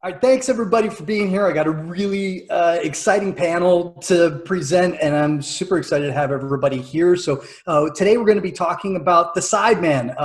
All right, thanks everybody for being here. I got a really exciting panel to present, and I'm super excited to have everybody here. So today we're going to be talking about the sideman,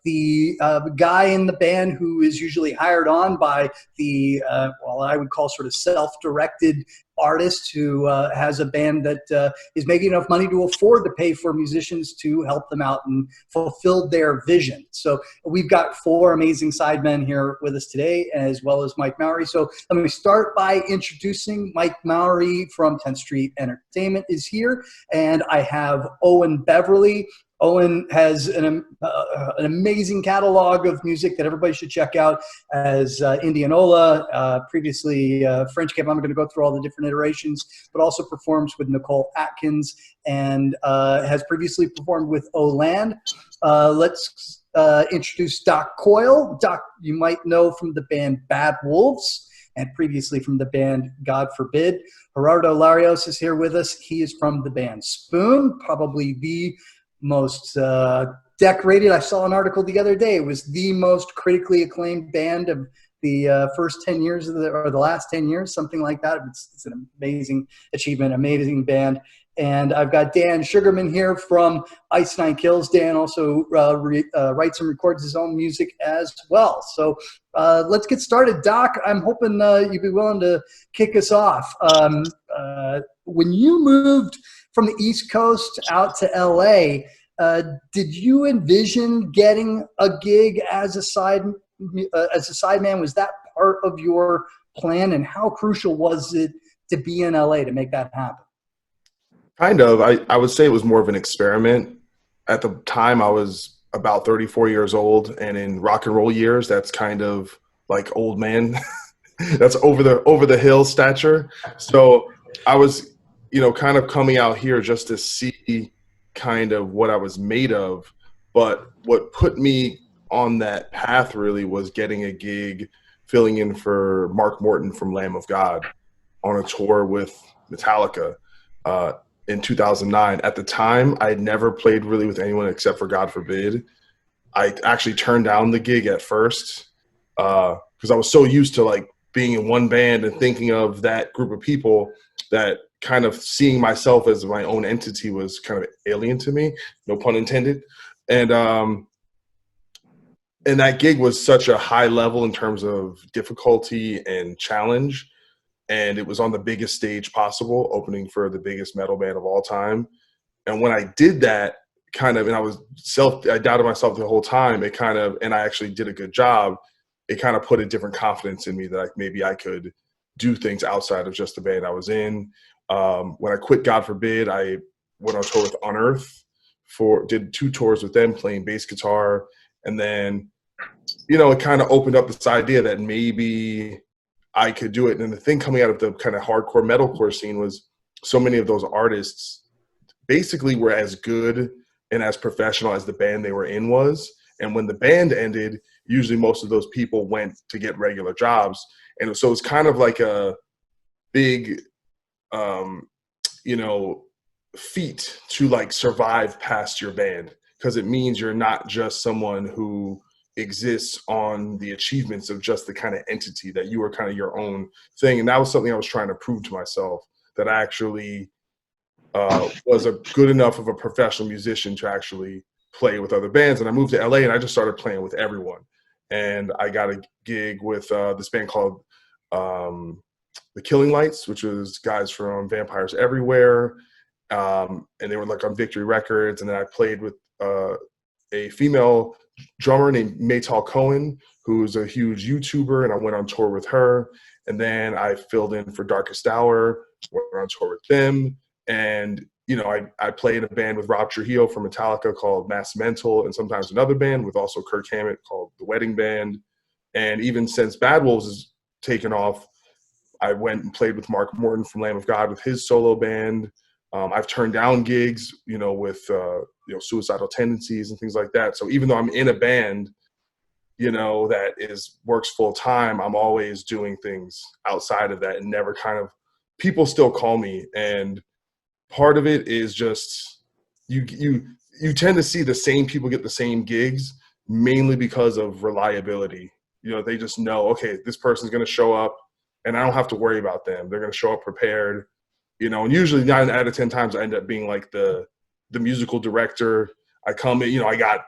the guy in the band who is usually hired on by the, well, I would call sort of self-directed artist who has a band that is making enough money to afford to pay for musicians to help them out and fulfill their vision. So we've got four amazing sidemen here with us today, as well as Mike Mowry. So let me start by introducing Mike Mowry from 10th Street Entertainment is here, and I have Owen Beverly. Owen has an amazing catalog of music that everybody should check out, as Indianola, previously French Camp. I'm going to go through all the different iterations, but also performs with Nicole Atkins and has previously performed with Oland. Let's introduce Doc Coyle. Doc, you might know from the band Bad Wolves and previously from the band God Forbid. Gerardo Larios is here with us. He is from the band Spoon, probably the most decorated. I saw an article the other day. It was the most critically acclaimed band of the first 10 years of or the last 10 years, something like that. It's an amazing achievement, amazing band. And I've got Dan Sugarman here from Ice Nine Kills. Dan also writes and records his own music as well. So let's get started. Doc, I'm hoping you'd be willing to kick us off. When you moved from the East Coast out to LA, did you envision getting a gig as a sideman? Was that part of your plan, and how crucial was it to be in LA to make that happen? Kind of. I would say it was more of an experiment. At the time, I was about 34 years old, and in rock and roll years, that's kind of like old man. That's over the hill stature. So I was, kind of coming out here just to see kind of what I was made of. But what put me on that path really was getting a gig filling in for Mark Morton from Lamb of God on a tour with Metallica. In 2009. At the time, I had never played really with anyone except for God Forbid. I actually turned down the gig at first because I was so used to like being in one band and thinking of that group of people that kind of seeing myself as my own entity was kind of alien to me, no pun intended. And that gig was such a high level in terms of difficulty and challenge. And it was on the biggest stage possible, opening for the biggest metal band of all time. And when I did that, and I doubted myself the whole time. And I actually did a good job. It kind of put a different confidence in me that maybe I could do things outside of just the band I was in. When I quit God Forbid, I went on tour with Unearth, did 2 tours with them playing bass guitar. And then, it kind of opened up this idea that maybe I could do it. And the thing coming out of the kind of hardcore metalcore scene was so many of those artists basically were as good and as professional as the band they were in was. And when the band ended, usually most of those people went to get regular jobs. And so it's kind of like a big, feat to like survive past your band, because it means you're not just someone who exists on the achievements of just the kind of entity, that you are kind of your own thing. And that was something I was trying to prove to myself, that I actually was a good enough of a professional musician to actually play with other bands. And I moved to LA and I just started playing with everyone. And I got a gig with this band called The Killing Lights, which was guys from Vampires Everywhere. And they were like on Victory Records. And then I played with a female drummer named Maytal Cohen, who's a huge YouTuber, and I went on tour with her. And then I filled in for Darkest Hour, went on tour with them. And, I played in a band with Rob Trujillo from Metallica called Mass Mental, and sometimes another band with also Kirk Hammett called The Wedding Band. And even since Bad Wolves has taken off, I went and played with Mark Morton from Lamb of God with his solo band. I've turned down gigs, with suicidal tendencies and things like that. So even though I'm in a band, that works full time, I'm always doing things outside of that, and never people still call me. And part of it is just you tend to see the same people get the same gigs, mainly because of reliability. You know, they just know, okay, this person's going to show up and I don't have to worry about them. They're going to show up prepared, you know, and usually 9 out of 10 times I end up being like the musical director. I come in, I got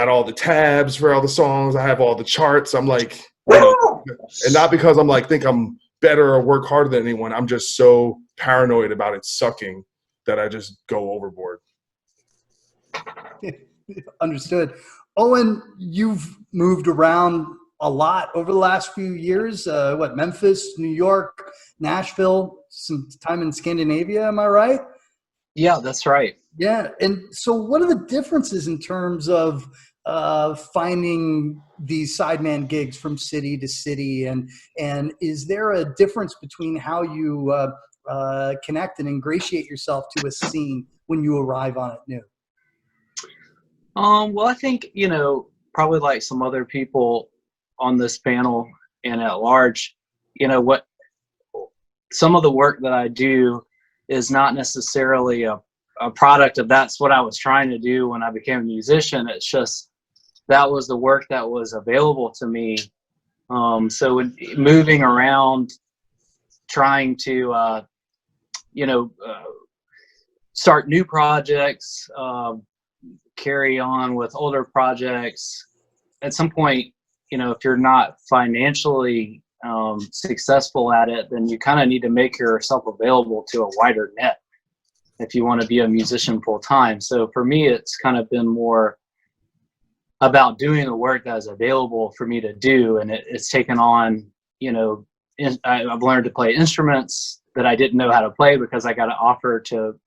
all the tabs for all the songs. I have all the charts. I'm like, and not because I'm like, think I'm better or work harder than anyone. I'm just so paranoid about it sucking that I just go overboard. Understood. Owen, you've moved around a lot over the last few years. Memphis, New York, Nashville, some time in Scandinavia. Am I right? Yeah, that's right. Yeah. And so what are the differences in terms of finding these sideman gigs from city to city? And is there a difference between how you connect and ingratiate yourself to a scene when you arrive on it new? Well, I think, probably like some other people on this panel and at large, what some of the work that I do is not necessarily a product of that's what I was trying to do when I became a musician. It's just that was the work that was available to me. So moving around, trying to, start new projects, carry on with older projects. At some point, if you're not financially successful at it, then you kind of need to make yourself available to a wider net if you want to be a musician full time. So for me, it's kind of been more about doing the work that is available for me to do. And it's taken on, I've learned to play instruments that I didn't know how to play because I got an offer to,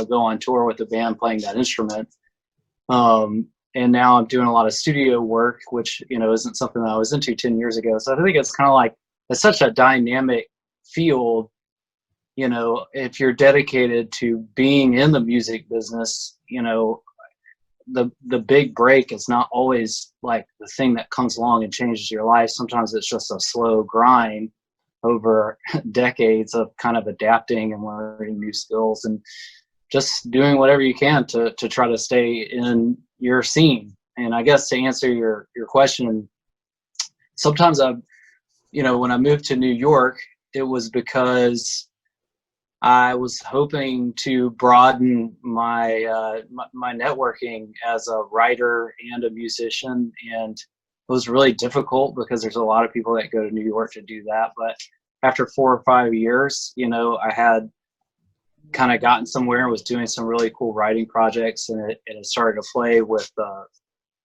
go on tour with the band playing that instrument. And now I'm doing a lot of studio work, which, isn't something that I was into 10 years ago. So I think it's kind of like, it's such a dynamic field. If you're dedicated to being in the music business, the big break is not always like the thing that comes along and changes your life. Sometimes it's just a slow grind over decades of kind of adapting and learning new skills and just doing whatever you can to try to stay in your scene. And I guess to answer your question, sometimes when I moved to New York, it was because I was hoping to broaden my my networking as a writer and a musician, and it was really difficult because there's a lot of people that go to New York to do that. But after 4 or 5 years, I had kind of gotten somewhere and was doing some really cool writing projects, and it started to play with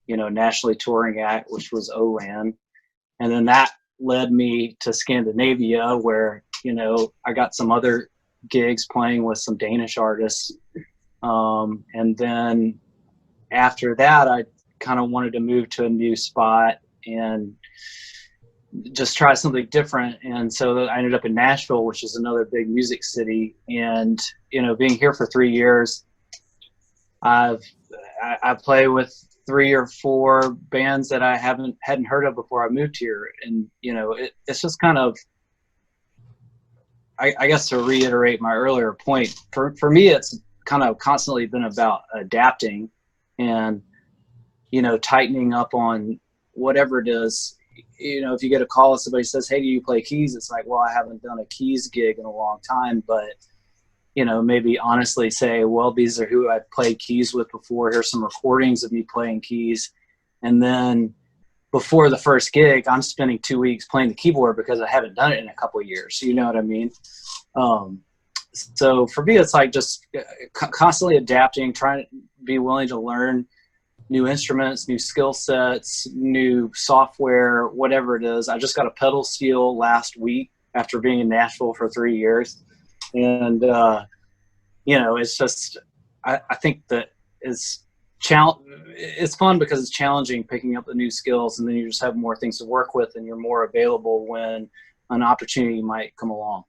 nationally touring act, which was ORAN, and then that led me to Scandinavia, where I got some other gigs playing with some Danish artists, and then after that I kind of wanted to move to a new spot and just try something different. And so I ended up in Nashville, which is another big music city. And being here for 3 years, I play with 3 or 4 bands that I hadn't heard of before I moved here. And it's just kind of, I guess, to reiterate my earlier point, for me it's kind of constantly been about adapting and tightening up on whatever it is. If you get a call and somebody says, hey, do you play keys? It's like, well, I haven't done a keys gig in a long time, but maybe honestly say, well, these are who I've played keys with before. Here's some recordings of me playing keys. And then before the first gig, I'm spending 2 weeks playing the keyboard because I haven't done it in a couple of years. You know what I mean? So for me, it's like just constantly adapting, trying to be willing to learn new instruments, new skill sets, new software, whatever it is. I just got a pedal steel last week after being in Nashville for 3 years. And, it's just, I think that it's fun because it's challenging picking up the new skills, and then you just have more things to work with and you're more available when an opportunity might come along.